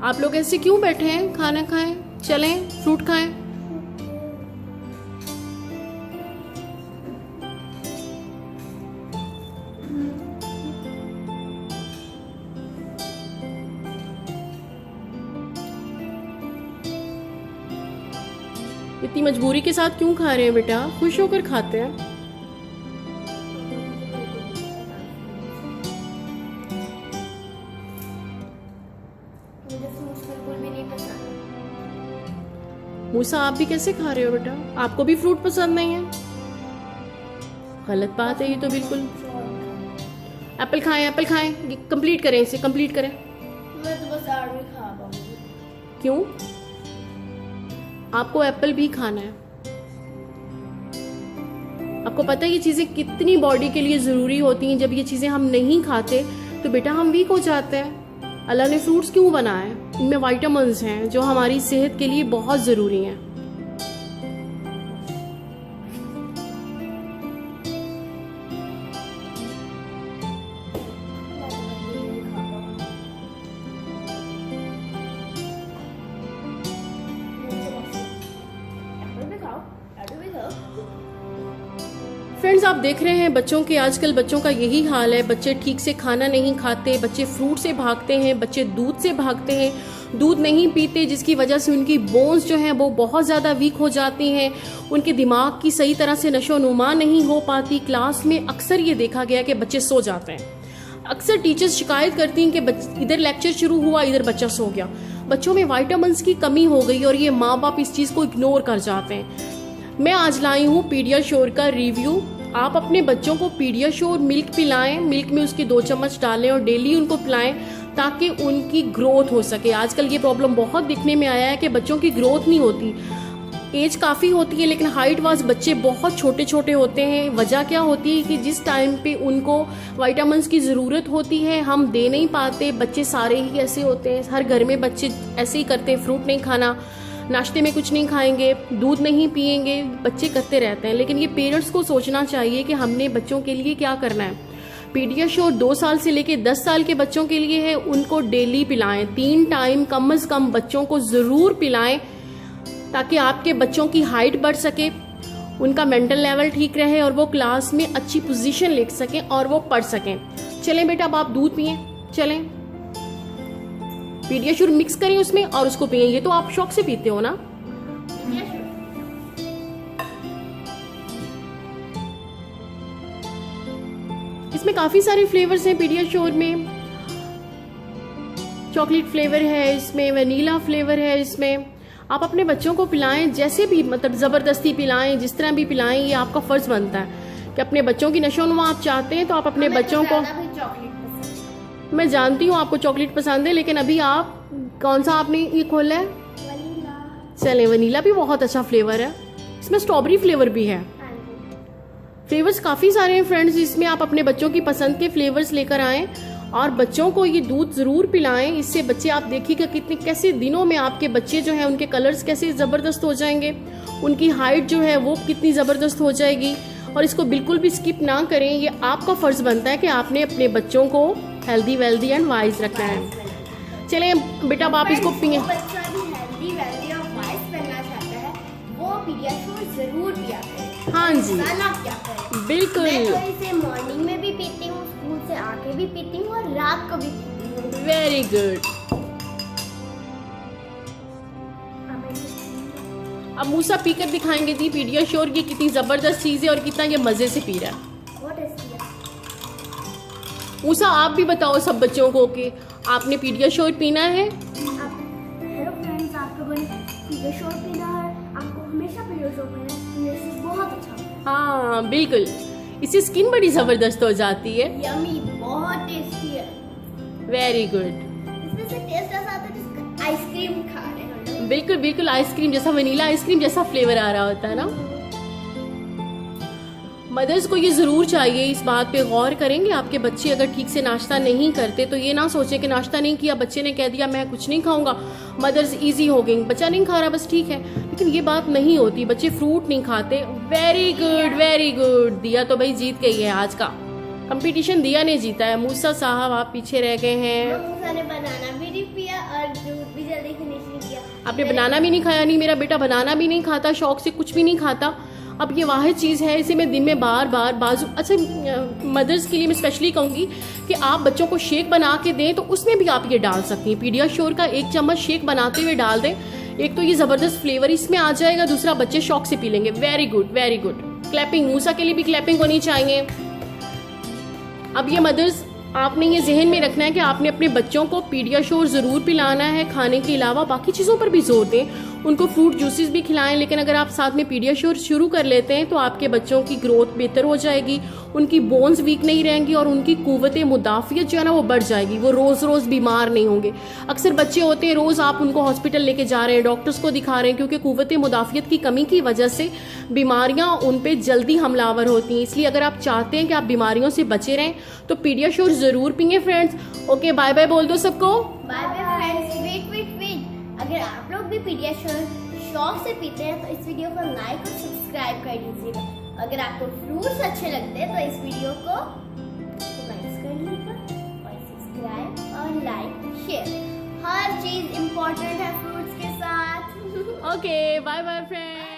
आप लोग ऐसे क्यों बैठे हैं? खाना खाएं, चलें फ्रूट खाएं। इतनी मजबूरी के साथ क्यों खा रहे हैं बेटा? खुश होकर खाते हैं। मुझे फ्रूट्स बिल्कुल भी नहीं पसंद। मूसा, आप भी कैसे खा रहे हो बेटा? आपको भी फ्रूट पसंद नहीं है? गलत बात है ये तो बिल्कुल। एप्पल खाएं, एप्पल खाएं, कंप्लीट करें, इसे कंप्लीट करें। मैं तो बस आड़ में खा पाऊंगी। क्यों? आपको एप्पल भी खाना है। आपको पता है ये चीजें कितनी बॉडी के लिए जरूरी होती हैं। जब ये चीजें हम नहीं खाते तो बेटा हम वीक हो जाते हैं। अल्लाह ने फ्रूट्स क्यों बनाए? इनमें विटामिन्स हैं जो हमारी सेहत के लिए बहुत जरूरी हैं। फ्रेंड्स, आप देख रहे हैं बच्चों के, आजकल बच्चों का यही हाल है। बच्चे ठीक से खाना नहीं खाते, बच्चे फ्रूट से भागते हैं, बच्चे दूध से भागते हैं, दूध नहीं पीते, जिसकी वजह से उनकी बोन्स जो हैं वो बहुत ज़्यादा वीक हो जाती हैं। उनके दिमाग की सही तरह से नशोनुमा नहीं हो पाती। क्लास में अक्सर ये देखा गया कि बच्चे सो जाते हैं। अक्सर टीचर्स शिकायत करती हैं कि इधर लेक्चर शुरू हुआ, इधर बच्चा सो गया। बच्चों में विटामिन्स की कमी हो गई और ये माँ बाप इस चीज़ को इग्नोर कर जाते हैं। मैं आज लाई हूँ पीडियाश्योर का रिव्यू। आप अपने बच्चों को पीडियाश्योर मिल्क पिलाएं, मिल्क में उसके 2 चम्मच डालें और डेली उनको पिलाएं ताकि उनकी ग्रोथ हो सके। आजकल ये प्रॉब्लम बहुत दिखने में आया है कि बच्चों की ग्रोथ नहीं होती। एज काफ़ी होती है लेकिन हाइट वाइज बच्चे बहुत छोटे छोटे होते हैं। वजह क्या होती है कि जिस टाइम पे उनको विटामिन्स की ज़रूरत होती है हम दे नहीं पाते। बच्चे सारे ही ऐसे होते हैं, हर घर में बच्चे ऐसे ही करते हैं। फ्रूट नहीं खाना, नाश्ते में कुछ नहीं खाएंगे, दूध नहीं पिएंगे, बच्चे करते रहते हैं। लेकिन ये पेरेंट्स को सोचना चाहिए कि हमने बच्चों के लिए क्या करना है। पीडियाश्योर 2 साल से लेके 10 साल के बच्चों के लिए है। उनको डेली पिलाएं, 3 टाइम कम से कम बच्चों को ज़रूर पिलाएं ताकि आपके बच्चों की हाइट बढ़ सके, उनका मेंटल लेवल ठीक रहे और वो क्लास में अच्छी पोजीशन ले सकें और वो पढ़ सकें। चलें बेटा, अब आप दूध पिएं, चलें पीडियाश्योर मिक्स करें उसमें और उसको पिए। ये तो आप शौक से पीते हो ना? इसमें काफी सारे फ्लेवर्स हैं पीडियाश्योर में। चॉकलेट फ्लेवर है इसमें, वनीला फ्लेवर है इसमें। आप अपने बच्चों को पिलाएं, जैसे भी मतलब जबरदस्ती पिलाएं, जिस तरह भी पिलाएं, ये आपका फर्ज बनता है कि अपने बच्चों की नशोनुमा आप चाहते हैं तो आप अपने बच्चों को। मैं जानती हूँ आपको चॉकलेट पसंद है, लेकिन अभी आप कौन सा आपने ये खोला है? वनीला। चले, वनीला भी बहुत अच्छा फ्लेवर है। इसमें स्ट्रॉबेरी फ्लेवर भी है। फ्लेवर्स काफ़ी सारे हैं फ्रेंड्स। इसमें आप अपने बच्चों की पसंद के फ्लेवर्स लेकर आएँ और बच्चों को ये दूध ज़रूर पिलाएं। इससे बच्चे, आप देखिएगा कितने कैसे दिनों में आपके बच्चे जो हैं उनके कलर्स कैसे ज़बरदस्त हो जाएंगे, उनकी हाइट जो है वो कितनी ज़बरदस्त हो जाएगी। और इसको बिल्कुल भी स्किप ना करें। ये आपका फ़र्ज़ बनता है कि आपने अपने बच्चों को हेल्दी वेल्दी एंड वाइज रखना है। चलें बेटा, अब आप इसको पिए। बच्चा भी हेल्दी वेल्दी और वाइज बनना चाहता है, वो पीडियाश्योर जरूर पिया करे। हाँ जी, ना पिया करे। बिल्कुल। मैं तो इसे मॉर्निंग में भी पीती हूँ, स्कूल से आके भी पीती हूँ और रात को भी पीती हूँ। Very good. अब मूसा पीकर दिखाएंगे जी पीडियाश्योर की कितनी जबरदस्त चीज है और कितना ये मजे से पी रहा है। मूसा, आप भी बताओ सब बच्चों को कि आपने पीडियाश्योर पीना है। हेलो फ्रेंड्स, आप लोगों ने पीडियाश्योर पीना है, आपको हमेशा पीडियाश्योर पीना है। ये बहुत अच्छा। हाँ बिल्कुल, इससे स्किन बड़ी जबरदस्त हो जाती है। यम्मी, बहुत टेस्टी है। Very good. इसमें से टेस्ट ऐसा आता है जिसका आइसक्रीम खा रहे हैं। बिल्कुल बिल्कुल, आइसक्रीम जैसा, वनीला आइसक्रीम जैसा फ्लेवर आ रहा होता है ना। मदर्स को ये ज़रूर चाहिए, इस बात पे गौर करेंगे। आपके बच्चे अगर ठीक से नाश्ता नहीं करते तो ये ना सोचें कि नाश्ता नहीं किया, बच्चे ने कह दिया मैं कुछ नहीं खाऊंगा, मदर्स इजी हो गई, बच्चा नहीं खा रहा बस ठीक है। लेकिन ये बात नहीं होती, बच्चे फ्रूट नहीं खाते। Very good very good. दिया तो भाई जीत गई है, आज का कंपटीशन दिया ने जीता है। मूसा साहब आप पीछे रह गए हैं। मूसा ने बनाना भी नहीं पिया और दूध जल्दी फिनिश नहीं किया। आपने बनाना भी नहीं खाया। नहीं, मेरा बेटा बनाना भी नहीं खाता, शौक से कुछ भी नहीं खाता। अब ये वाहिद चीज़ है, इसे मैं दिन में बार बार बाजू। अच्छा, मदर्स के लिए मैं स्पेशली कहूँगी कि आप बच्चों को शेक बना के दें तो उसमें भी आप ये डाल सकती हैं। पीडियाश्योर का 1 चम्मच शेक बनाते हुए डाल दें। एक तो ये ज़बरदस्त फ्लेवर इसमें आ जाएगा, दूसरा बच्चे शौक से पी लेंगे। Very good, very good. Clapping, Moosa के लिए भी क्लैपिंग होनी चाहिए। अब ये मदर्स, आपने ये जहन में रखना है कि आपने अपने बच्चों को पीडियाश्योर ज़रूर पिलाना है। खाने के अलावा बाकी चीज़ों पर भी जोर दें, उनको फ्रूट जूसेस भी खिलाएं। लेकिन अगर आप साथ में पीडियाश्योर शुरू कर लेते हैं तो आपके बच्चों की ग्रोथ बेहतर हो जाएगी, उनकी बोन्स वीक नहीं रहेंगी और उनकी कुव्वत मुदाफ़ियत जो है ना वो बढ़ जाएगी। वो रोज़ रोज़ बीमार नहीं होंगे। अक्सर बच्चे होते हैं रोज़ आप उनको हॉस्पिटल लेके जा रहे हैं, डॉक्टर्स को दिखा रहे हैं, क्योंकि कुव्वत मुदाफ़ियत की कमी की वजह से बीमारियां उन पे जल्दी हमलावर होती हैं। इसलिए अगर आप चाहते हैं कि आप बीमारियों से बचे रहें तो पीडियाश्योर ज़रूर पिएं फ्रेंड्स। ओके, बाय बाय बोल दो सबको। Bye bye friends. वेट, अगर आप लोग भी पीडियाश्योर शौक से पीते हैं तो इस वीडियो को लाइक और सब्सक्राइब कर दीजिएगा। अगर आपको फ्रूट्स अच्छे लगते हैं तो इस वीडियो को लाइक कर लीजिएगा और सब्सक्राइब और लाइक शेयर, हर चीज इम्पोर्टेंट है फ्रूट्स के साथ। Okay, bye bye friends.